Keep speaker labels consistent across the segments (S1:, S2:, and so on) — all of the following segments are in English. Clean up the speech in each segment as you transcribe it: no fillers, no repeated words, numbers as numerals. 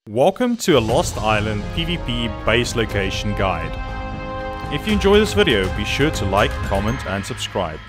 S1: Welcome to a Lost Island PvP base location guide. If you enjoy this video, be sure to like, comment and subscribe.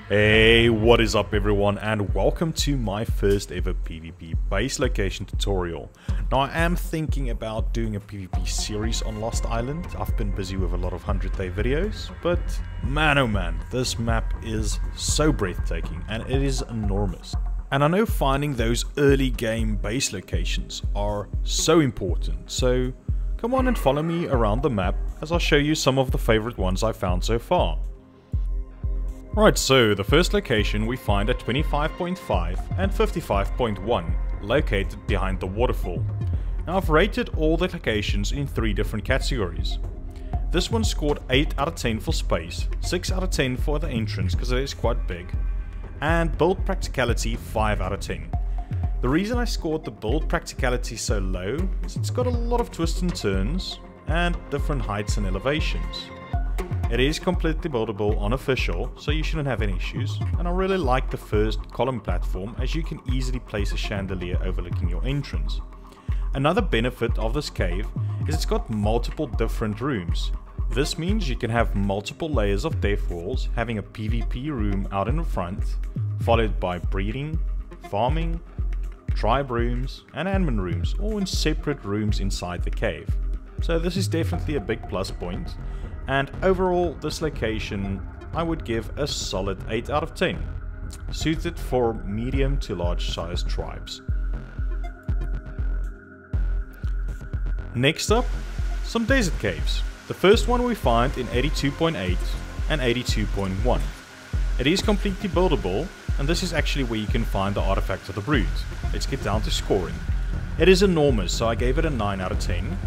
S1: Hey, what is up everyone, and welcome to my first ever PvP base location tutorial. Now I am thinking about doing a PvP series on Lost Island. I've been busy with a lot of 100-day videos, but man oh man, this map is so breathtaking and it is enormous. And I know finding those early game base locations are so important, so come on and follow me around the map as I'll show you some of the favorite ones I've found so far. Right, so the first location we find at 25.5 and 55.1, located behind the waterfall. Now I've rated all the locations in 3 different categories. This one scored 8 out of 10 for space, 6 out of 10 for the entrance because it is quite big, and build practicality 5 out of 10. The reason I scored the build practicality so low is it's got a lot of twists and turns and different heights and elevations. It is completely buildable on official, so you shouldn't have any issues, and I really like the first column platform as you can easily place a chandelier overlooking your entrance. Another benefit of this cave is it's got multiple different rooms. This means you can have multiple layers of death walls, having a PvP room out in the front, followed by breeding, farming, tribe rooms and admin rooms, all in separate rooms inside the cave. So this is definitely a big plus point, and overall this location I would give a solid 8 out of 10, suited for medium to large sized tribes. Next up, some desert caves. The first one we find in 82.8 and 82.1. It is completely buildable, and this is actually where you can find the artifact of the brood. Let's get down to scoring. It is enormous, so I gave it a 9 out of 10.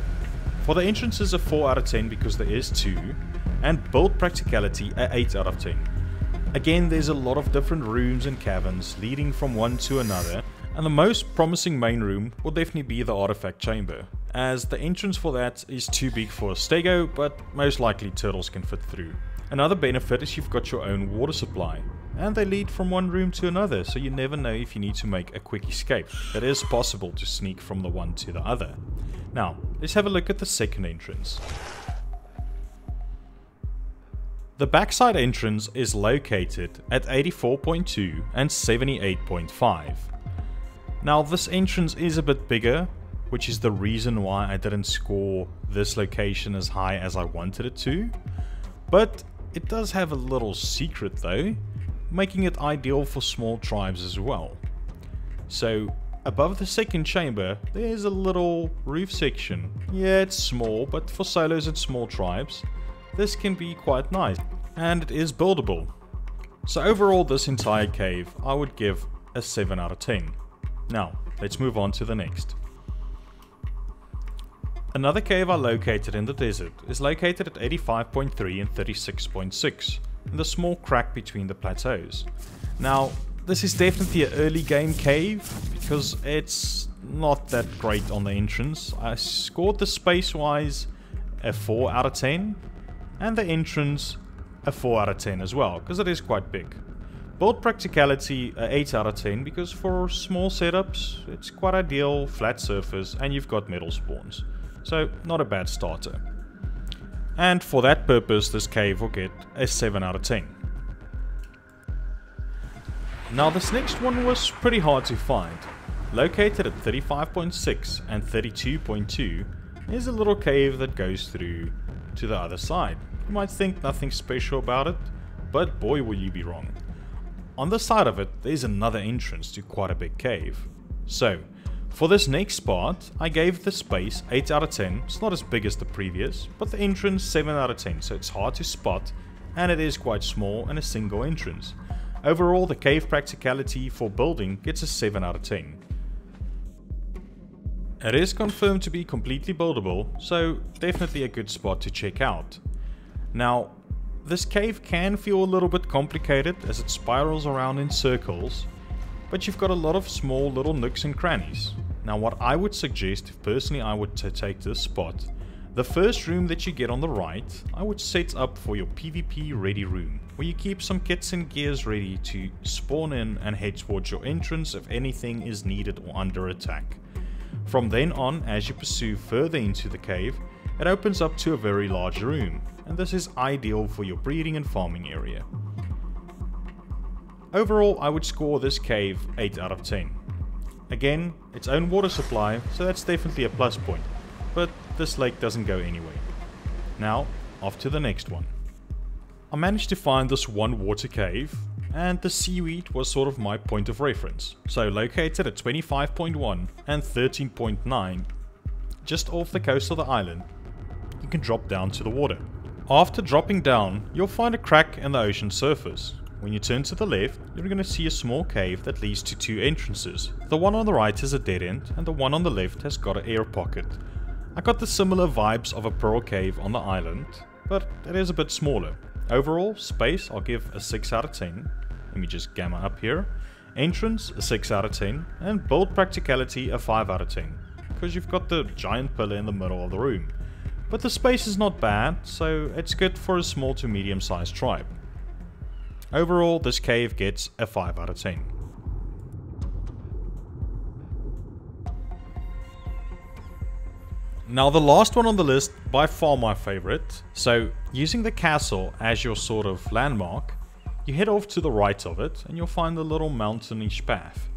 S1: For the entrances a 4 out of 10 because there is 2, and build practicality a 8 out of 10. Again, there's a lot of different rooms and caverns leading from one to another, and the most promising main room will definitely be the artifact chamber, as the entrance for that is too big for a stego, but most likely turtles can fit through. Another benefit is you've got your own water supply, and they lead from one room to another, so you never know if you need to make a quick escape. It is possible to sneak from the one to the other. Now, let's have a look at the second entrance. The backside entrance is located at 84.2 and 78.5. Now this entrance is a bit bigger, which is the reason why I didn't score this location as high as I wanted it to. But it does have a little secret though, making it ideal for small tribes as well. So above the second chamber there's a little roof section. Yeah, it's small, but for solos and small tribes this can be quite nice, and it is buildable. So overall this entire cave I would give a 7 out of 10. Now let's move on to the next. Another cave I located in the desert is located at 85.3 and 36.6, in the small crack between the plateaus. Now, this is definitely an early game cave, because it's not that great on the entrance. I scored the space-wise a 4 out of 10, and the entrance a 4 out of 10 as well, because it is quite big. Build practicality a 8 out of 10, because for small setups, it's quite ideal, flat surface, and you've got metal spawns. So, not a bad starter. And for that purpose, this cave will get a 7 out of 10. Now this next one was pretty hard to find. Located at 35.6 and 32.2 is a little cave that goes through to the other side. You might think nothing special about it, but boy will you be wrong. On the side of it, there's another entrance to quite a big cave. So, for this next spot, I gave the space 8 out of 10, it's not as big as the previous, but the entrance 7 out of 10, so it's hard to spot, and it is quite small and a single entrance. Overall, the cave practicality for building gets a 7 out of 10. It is confirmed to be completely buildable, so definitely a good spot to check out. Now, this cave can feel a little bit complicated as it spirals around in circles, but you've got a lot of small little nooks and crannies. Now what I would suggest, if personally I would take this spot, the first room that you get on the right, I would set up for your PvP ready room, where you keep some kits and gears ready to spawn in and head towards your entrance if anything is needed or under attack. From then on, as you pursue further into the cave, it opens up to a very large room, and this is ideal for your breeding and farming area. Overall, I would score this cave 8 out of 10. Again, its own water supply, so that's definitely a plus point, but this lake doesn't go anywhere. Now, off to the next one. I managed to find this one water cave, and the seaweed was sort of my point of reference. So located at 25.1 and 13.9, just off the coast of the island, you can drop down to the water. After dropping down, you'll find a crack in the ocean surface. When you turn to the left, you're going to see a small cave that leads to 2 entrances. The one on the right is a dead end, and the one on the left has got an air pocket. I got the similar vibes of a pearl cave on the island, but it is a bit smaller. Overall, space I'll give a 6 out of 10. Let me just gamma up here. Entrance a 6 out of 10, and build practicality a 5 out of 10, because you've got the giant pillar in the middle of the room. But the space is not bad, so it's good for a small to medium sized tribe. Overall, this cave gets a 5 out of 10. Now the last one on the list, by far my favorite. So using the castle as your sort of landmark, you head off to the right of it and you'll find the little mountainish path,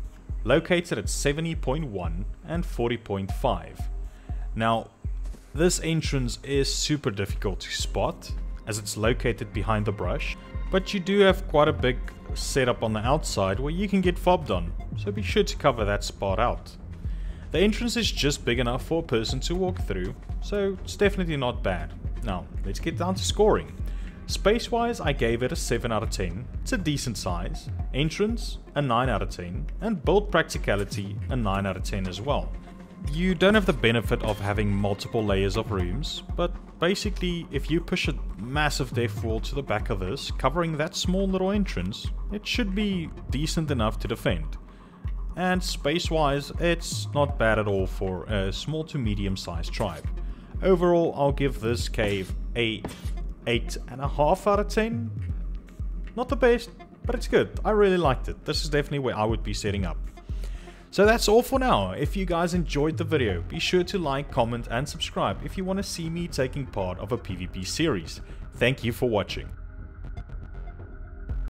S1: located at 70.1 and 40.5. Now this entrance is super difficult to spot as it's located behind the brush, but you do have quite a big setup on the outside where you can get fobbed on, so be sure to cover that spot out. The entrance is just big enough for a person to walk through, so it's definitely not bad. Now, let's get down to scoring. Space wise, I gave it a 7 out of 10, it's a decent size. Entrance, a 9 out of 10, and build practicality, a 9 out of 10 as well. You don't have the benefit of having multiple layers of rooms, but basically if you push a massive depth wall to the back of this, covering that small little entrance, it should be decent enough to defend. And space wise, it's not bad at all for a small to medium sized tribe. Overall, I'll give this cave a 8.5 out of 10. Not the best, but it's good. I really liked it. This is definitely where I would be setting up. So that's all for now. If you guys enjoyed the video, be sure to like, comment and subscribe if you want to see me taking part of a PvP series. Thank you for watching.